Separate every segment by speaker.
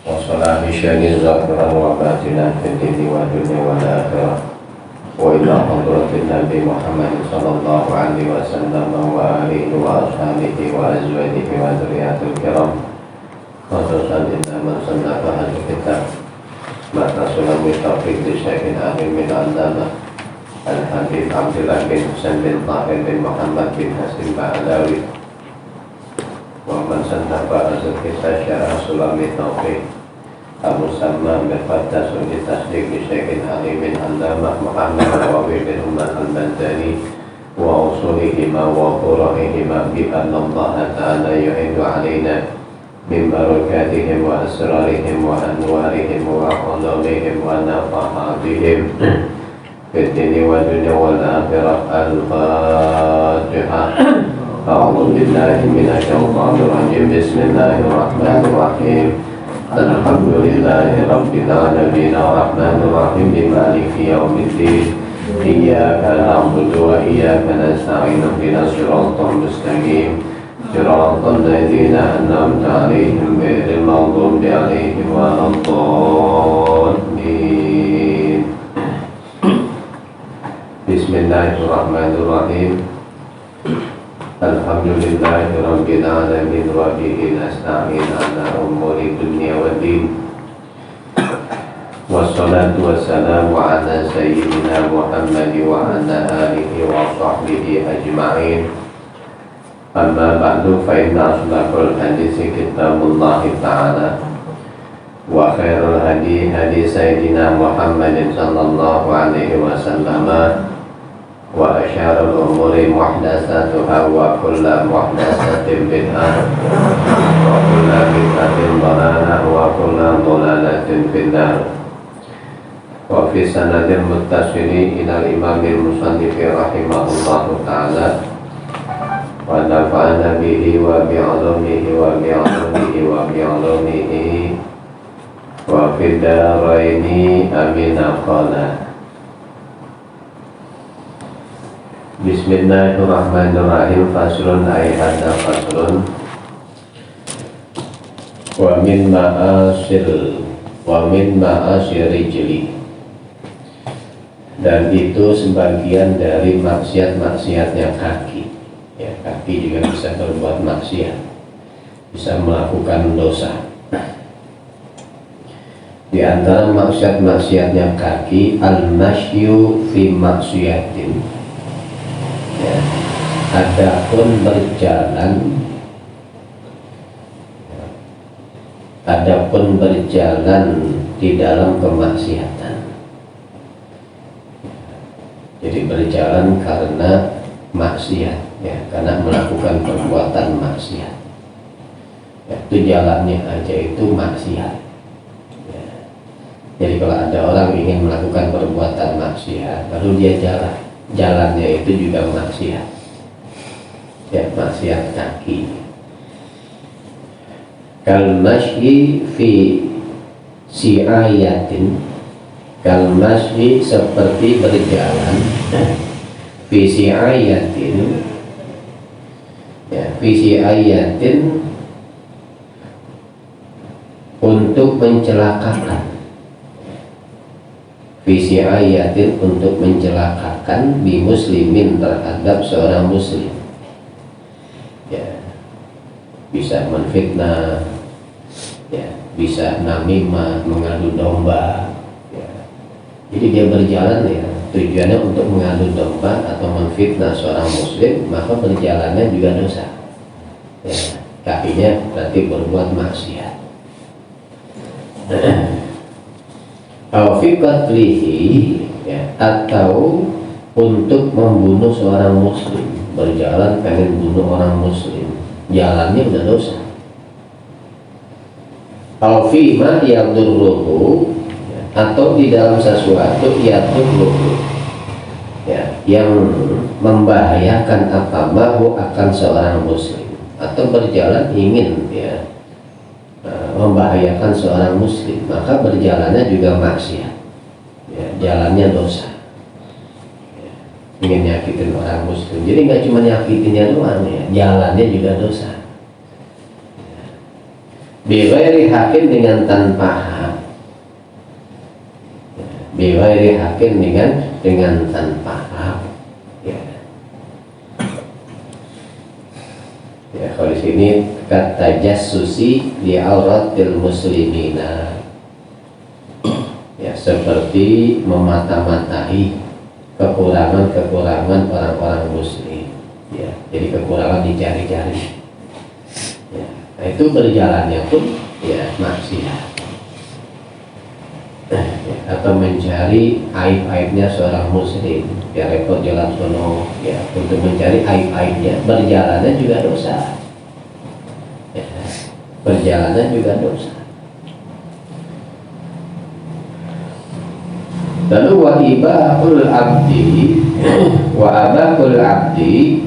Speaker 1: وصلاح شأن ظاهرا وباطنا في الدين والدنيا والآخرة وإلى حضرة النبي محمد صلى الله عليه وسلم وآله وأصحابه وأزواجه وذرياته الكرام خصوصا إن من صنف هذا الكتاب ما تصل بالتوفيق لشيخ العليم من العلامة الحبيب عبد الله بن حسين بن طاهر بن محمد بن حسين بعلاوي ومن صنف هذا الكتاب شرح سلم التوفيق المسمى بفتح التصديق لشيخ العليم من العلامة محمد النووي بن المدني وأصولهما وفروعهما بأن الله تعالى يعد علينا من بركاتهم وأسرارهم وأنوارهم وعلومهم ونفحاتهم في الدين والدنيا والآخرة. الفاتحة. أعوذ بالله من الشيطان الرجيم. بسم الله الرحمن الرحيم. الحمد لله رب العالمين الرحمن الرحيم مالك يوم الدين إياك نعبد وإياك نستعين اهدنا الصراط المستقيم صراط الذين أنعمت عليهم غير المغضوب عليهم ولا الضالين. بسم الله الرحمن الرحيم. Alhamdulillahi rabbil alamin wa bihi nasta'in ala umuri dunya waddin. Wassalatu wassalamu ala sayyidina Muhammad wa ala alihi wa sahbihi ajma'in. Amma ba'du, fa inna asdaqal hadisi kitabullah ta'ala wa khairul hadi hadi sayyidina Muhammadin sallallahu alaihi wasallam wa asyarul umuri muhdatsatuha wa kullu muhdatsatin bid'ah wa kullu bid'atin dhalalah wa kullu dhalalatin finnar. Wa fi sanadil muttasili ila imamil musannif rahimahullahu ta'ala wa nafa'ana bihi wa bi'ulumihi wa bi'ulumihi wa bi'ulumihi wa fid daraini amin. Qala Bismillahirrahmanirrahim. Faslun ay hadza faslun wa min ma'asir rijli, dan itu sebagian dari maksiat-maksiatnya kaki. Ya, kaki juga bisa berbuat maksiat, bisa melakukan dosa. Di antara maksiat-maksiatnya kaki al-masyu fi maksiatin. Ya, adapun berjalan di dalam kemaksiatan. Jadi berjalan karena maksiat, ya, karena melakukan perbuatan maksiat. Ya, itu jalannya aja itu maksiat. Ya. Jadi kalau ada orang ingin melakukan perbuatan maksiat, lalu dia jalannya itu juga maksiat, ya, maksiat kaki. Kal masyi fi si'ayatin, kal masyi seperti berjalan fi si'ayatin, ya, fi si'ayatin untuk mencelakakan, visi ayatin untuk mencelakakan bi muslimin terhadap seorang muslim. Ya, bisa menfitnah, ya, bisa namimah, mengadu domba. Ya. Jadi dia berjalan, ya, tujuannya untuk mengadu domba atau menfitnah seorang muslim, maka berjalannya juga dosa. Ya, kakinya berarti berbuat maksiat. Ya, atau untuk membunuh seorang muslim, berjalan pengen bunuh orang muslim, jalannya udah dosa. Alfima yadurruhu, atau di dalam sesuatu yadurruhu, ya, yang membahayakan akamahu akan seorang muslim, atau berjalan ingin, ya, membahayakan seorang muslim, maka berjalannya juga maksiat, ya, jalannya dosa, ya, ingin nyakitin orang muslim. Jadi nggak cuma nyakitinnya doang, ya, jalannya juga dosa. Bighairi hakin dengan tanpa hak. Bighairi hakin dengan tanpa hak. Ya. Ya, kalau di sini kata jassusi li auratil muslimina. Ya, seperti memata-matai kekurangan orang-orang muslim. Ya, jadi kekurangan dicari-cari. Ya, nah itu berjalannya pun ya maksiat. Ya, atau mencari aib-aibnya seorang muslim, ya repot jalan sono, ya untuk mencari aib-aibnya, berjalannya juga dosa. Ya, perjalanan juga dosa. Lalu wa ibahul abdi wa abahul abdi,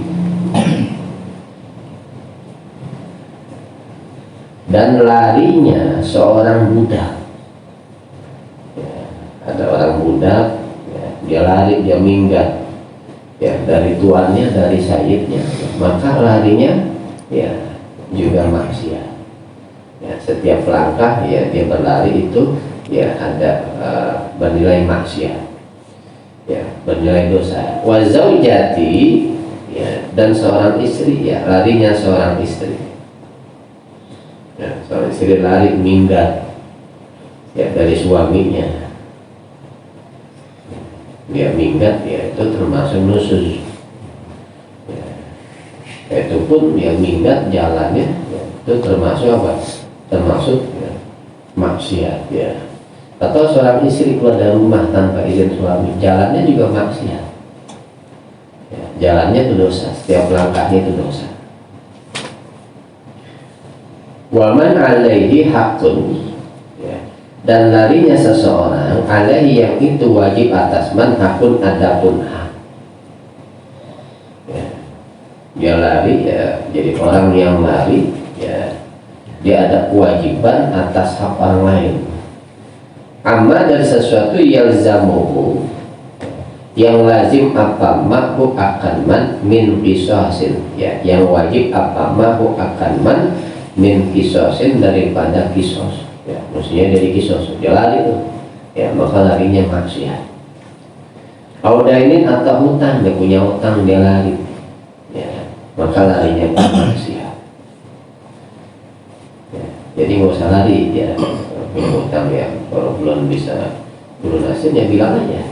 Speaker 1: dan larinya seorang budak. Ya, ada orang budak, ya, dia lari, dia minggat, ya, dari tuannya, dari sayyidnya, maka larinya ya juga maksiat. Ya, setiap langkah ya dia berlari itu ya ada bernilai maksiat, ya bernilai dosa. Wa zaujati, ya, dan seorang istri, ya larinya seorang istri, ya, seorang istri lari minggat ya dari suaminya, dia minggat, ya itu termasuk nusyuz. Ya, itu pun ya minggat jalannya, ya, itu termasuk apa? Termasuk ya, maksiat, ya. Atau seorang istri keluar dari rumah tanpa izin suami, jalannya juga maksiat, ya, jalannya itu dosa, setiap langkahnya itu dosa. Waman alaihi hakun, ya, dan larinya seseorang alaihi, yang itu wajib atas man, hakun adapun hak. Ya, dia lari, ya, jadi orang yang lari, ya dia ada kewajiban atas hak orang lain. Amma dari sesuatu yang zamuhu, yang lazim apa mahu akan man min qisasin, ya, yang wajib apa mahu akan man min qisasin, daripada kisos, ya, maksudnya dari kisos dia lari tuh, ya, maka larinya maksiat. Audainin atau hutang, dia punya hutang, dia lari, ya, maka larinya maksiat. Ya, jadi nggak usah lari, ya, punya hutang, ya, kalau belum bisa lunasin ya bilang aja,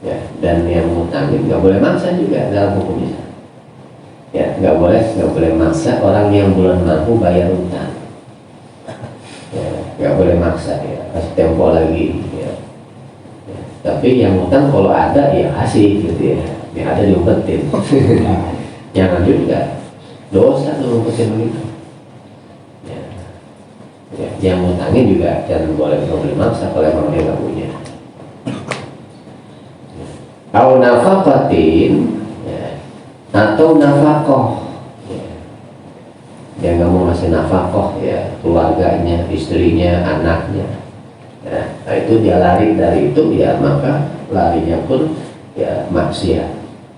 Speaker 1: ya, dan yang hutangin nggak boleh maksa juga dalam hukum Islam, ya, nggak boleh maksa orang yang belum mampu bayar hutang, ya, nggak boleh maksa, ya, kasih tempo lagi, ya. Ya, tapi yang hutang kalau ada ya kasih gitu, ya, yang ada diumpetin. Jangan juga dosa tuh ngumpetin begitu. Ya, yang ngutangin juga jangan boleh maksa kalau emang dia nggak punya. Au nafaqatin, ya, atau nafaqoh, ya, dia nggak mau ngasih nafaqoh, ya, keluarganya, istrinya, anaknya, ya, nah itu dia lari dari itu, ya, maka larinya pun ya maksiat,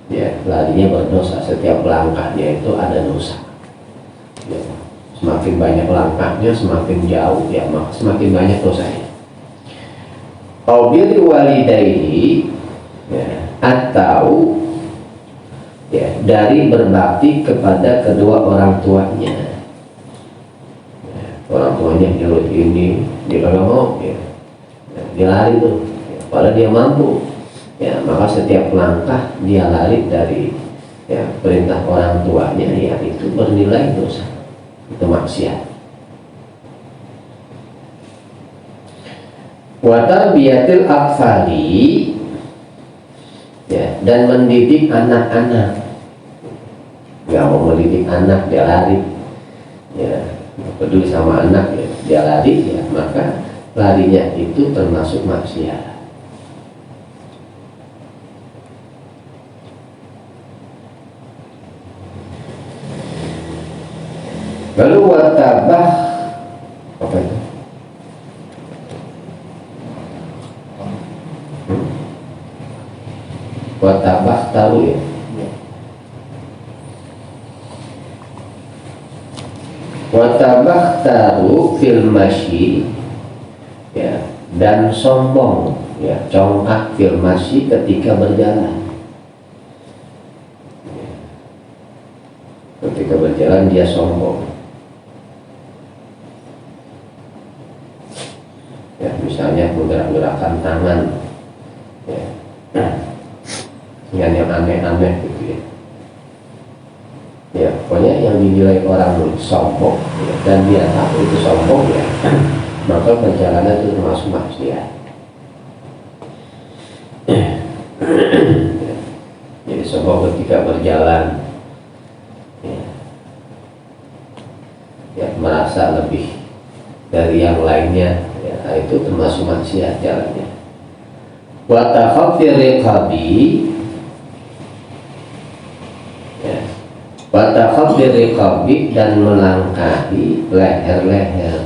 Speaker 1: ya, larinya berdosa, setiap langkahnya itu ada dosa, ya. Semakin banyak langkahnya, semakin jauh, ya, maka semakin banyak dosanya. Au birri walidayhi, ya, atau ya dari berbakti kepada kedua orang tuanya, ya, orang tuanya nyuruh ini dia kalau mau, ya, dia lari tuh, ya, padahal dia mampu, ya, maka setiap langkah dia lari dari ya perintah orang tuanya, ya itu bernilai dosa, itu maksiat. Wa tarbiyatil atfali, ya, dan mendidik anak-anak, nggak mau mendidik anak dia lari, ya, peduli sama anak, ya, dia lari, ya, maka larinya itu termasuk maksiat. Lalu watabah, apa itu? Watabah tahu, ya. tabakhtaru fil masyi, ya, dan sombong, ya, congkak fil masyi ketika berjalan. Ketika berjalan dia sombong. Ya, misalnya menggerak-gerakkan tangan, ya, dengan yang aneh-aneh gitu ya. Ya, pokoknya yang dinilai orang sombong, ya, dan dia tahu itu sombong, ya, maka perjalanan itu termasuk maksiat. Ya. Jadi sombong ketika berjalan, ya, merasa lebih dari yang lainnya, ya, itu termasuk maksiat jalannya. Wa takhaffi riqabi, ya, wa takhaffi riqabi, dan melangkahi leher-leher,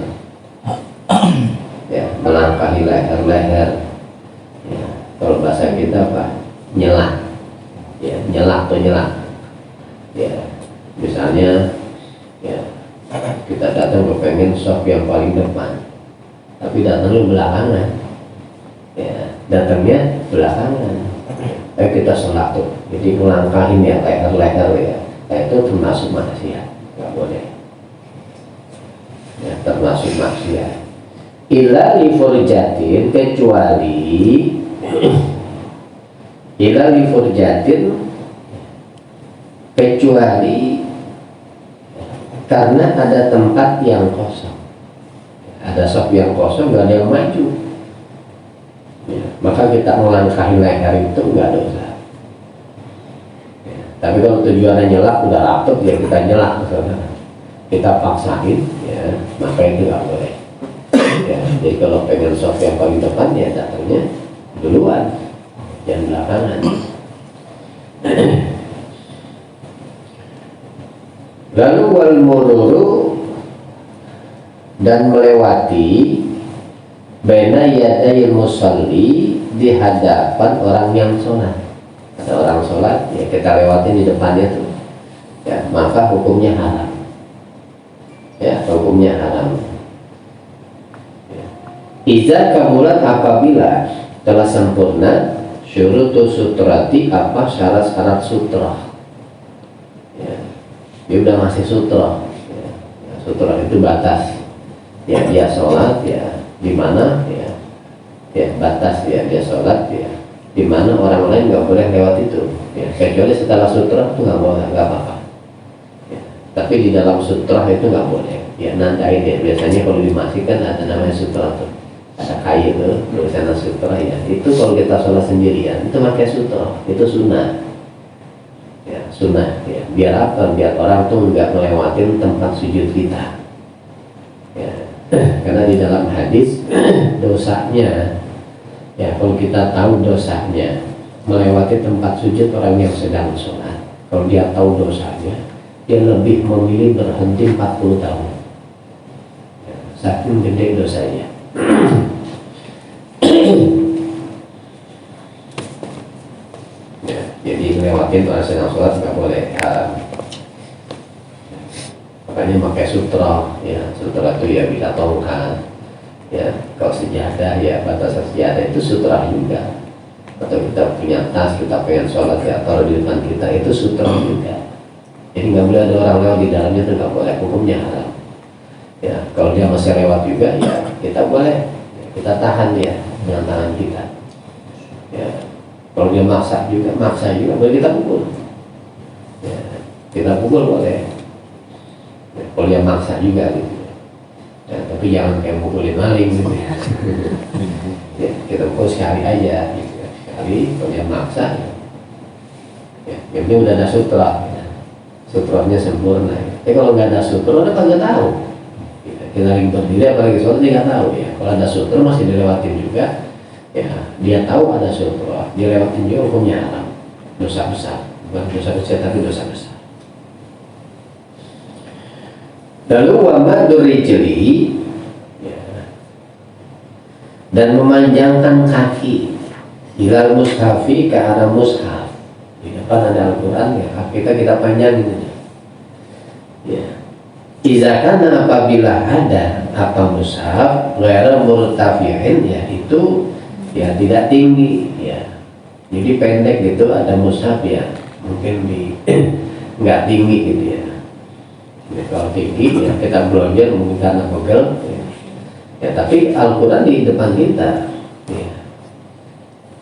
Speaker 1: ya, melangkahi leher-leher, ya, kalau bahasa kita apa? Nyelak, ya, nyelak atau nyelak, ya, misalnya, ya, kita datang kepengen sop yang paling depan, tapi datangnya belakangan, ya, datangnya belakangan. Kita sholat tuh, jadi melangkahin ya leher-leher, ya, itu termasuk maksiat, nggak boleh, ya, termasuk maksiat. Illa li furjatin, kecuali illa li furjatin, kecuali karena ada tempat yang kosong, ada sop yang kosong, nggak ada yang maju, ya, maka kita melangkahi leher itu nggak dosa, ya. Tapi kalau tujuannya nyelak, udah lapet ya kita nyelak, kita paksain, ya, maka itu nggak boleh, ya. Jadi kalau pengen sop yang paling depan, ya datangnya duluan, jangan belakangan. Lalu wal mururu, dan melewati baina yadayil musalli, di hadapan orang yang sholat. Ada orang sholat, ya, kita lewatin di depannya tuh, ya, maka hukumnya haram, ya, hukumnya haram, ya. Iza kamulat, apabila telah sempurna syurutu sutrati, apa syarat-syarat sutra, ya. Dia udah ngasih sutra, ya. Sutra itu batas, ya, dia sholat, ya, di mana, ya, ya, batas, ya, dia sholat, ya, di mana orang lain nggak boleh lewat itu, ya, kecuali setelah sutra itu nggak boleh, nggak apa-apa, ya. Tapi di dalam sutra itu nggak boleh, ya, nandain, ya, biasanya kalau dimasihkan ada namanya sutra tuh, ada kayu tuh tulisan sutra, ya, itu kalau kita sholat sendirian itu pakai sutra, itu sunnah, ya, sunnah, ya, biar apa? Biar orang tuh nggak melewatin tempat sujud kita, ya. Karena di dalam hadis dosanya, ya, kalau kita tahu dosanya melewati tempat sujud orang yang sedang sholat, kalau dia tahu dosanya, dia lebih memilih berhenti 40 tahun, ya, saking gede dosanya. Ya, jadi lewatin orang sedang sholat nggak boleh, haram. Makanya pakai sutra, ya, sutra itu ya bisa tongkat, ya, kalau sejadah, ya, batasan sejadah itu sutra juga. Atau kita punya tas, kita pengen sholat, ya, taruh di depan kita, itu sutra juga. Jadi nggak boleh ada orang lewat di dalamnya, itu nggak boleh, hukumnya haram. Ya, kalau dia masih lewat juga, ya, kita boleh, ya, kita tahan, ya, dengan tangan kita, ya. Kalau dia maksa juga boleh kita pukul, ya, kita pukul boleh, ya, kalau dia maksa juga gitu, ya, tapi jangan kayak pukulin maling gitu, ya. Ya, kita pukul sekali aja gitu, ya. Sekali, kalau dia maksa, ya, yang penting udah ada sutra, ya. Sutranya sempurna, ya. Tapi kalau nggak ada sutra, udah nggak tahu, ya. Kita lagi berdiri apalagi sholat, dia nggak tahu, ya. Kalau ada sutra masih dilewatin juga, ya, dia tahu ada sutra, dia lewatin juga, hukumnya haram, dosa besar, bukan dosa kecil tapi dosa besar. Lalu wamadur rijli, ya, dan memanjangkan kaki ilal mushafi, ke arah mushaf. Di depan ada Al-Quran, ya, kaki kita panjangin, ya, Karena apabila ada apa mushaf ghairu murtafi'in, ya itu ya tidak tinggi ya. Jadi pendek gitu, ada mushaf ya mungkin di nggak tinggi gitu ya. Jadi kalau tinggi ya kita belajar mungkin karena pegel ya. Ya tapi Al-Quran di depan kita ya,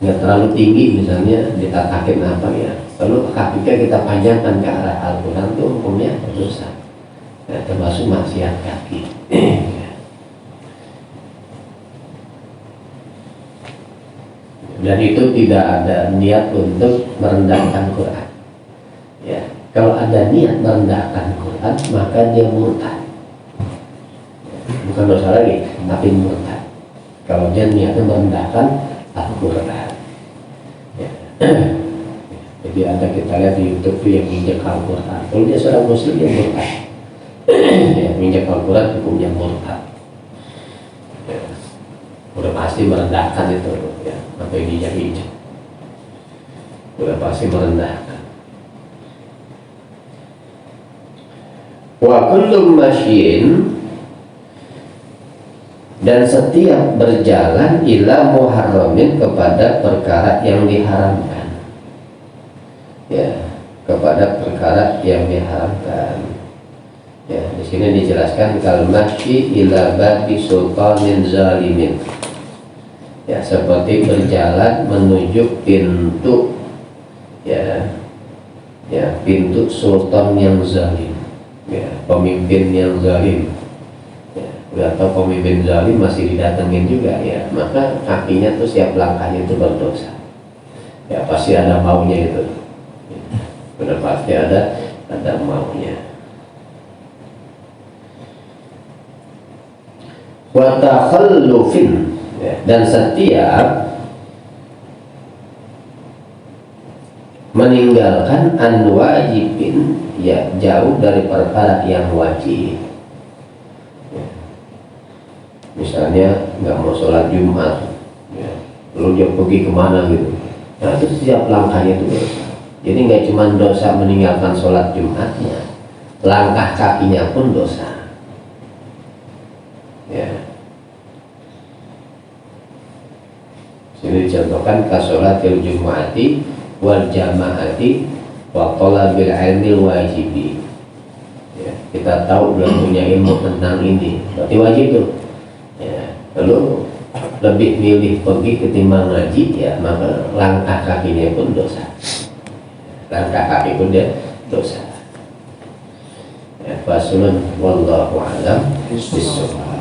Speaker 1: nggak terlalu tinggi, misalnya ditatakin apa ya, lalu kakinya kita panjangkan ke arah Al-Quran itu hukumnya dosa ya, termasuk maksiat kaki. Dan itu tidak ada niat untuk merendahkan Quran ya. Kalau ada niat merendahkan Quran maka dia murtad, bukan dosa lagi tapi murtad kalau dia niatnya merendahkan Al-Quran ya. Jadi ada, kita lihat di YouTube yang injak Al-Quran, kalau dia seorang muslim dia murtad ya, injak Al-Quran hukumnya murtad ya. Udah pasti merendahkan itu ya, apa yang diinjak-injak udah pasti merendahkan. Wa kullu masyin, dan setiap berjalan ila muharramin, kepada perkara yang diharamkan ya, kepada perkara yang diharamkan ya. Di sini dijelaskan kal masyi ila babi sultanin zalimin ya, seperti berjalan menuju pintu ya, ya pintu sultan yang zalim ya, pemimpin yang zalim ya, atau pemimpin zalim masih didatengin juga ya, maka kakinya tuh siap langkahnya itu berdosa ya, pasti ada maunya itu ya, benar pasti ada maunya. Wa takhallufin ya, dan setiap meninggalkan an-wajibin ya, jauh dari perkara yang wajib ya. Misalnya nggak mau sholat Jumat ya, lalu dia pergi kemana gitu, nah itu setiap langkahnya itu dosa. Jadi nggak cuma dosa meninggalkan sholat Jumatnya, langkah kakinya pun dosa ya. Sini dicontohkan kasolatil jumu'ati wal jama'ati wa talabil ilmi wajibi ya, kita tahu belum punya ilmu tentang ini berarti wajib tuh ya. Lalu lebih milih pergi ketimbang ngaji ya, maka langkah kakinya pun dosa, langkah kaki pun dia dosa ya. Fasulun wallahu a'lam bishawab.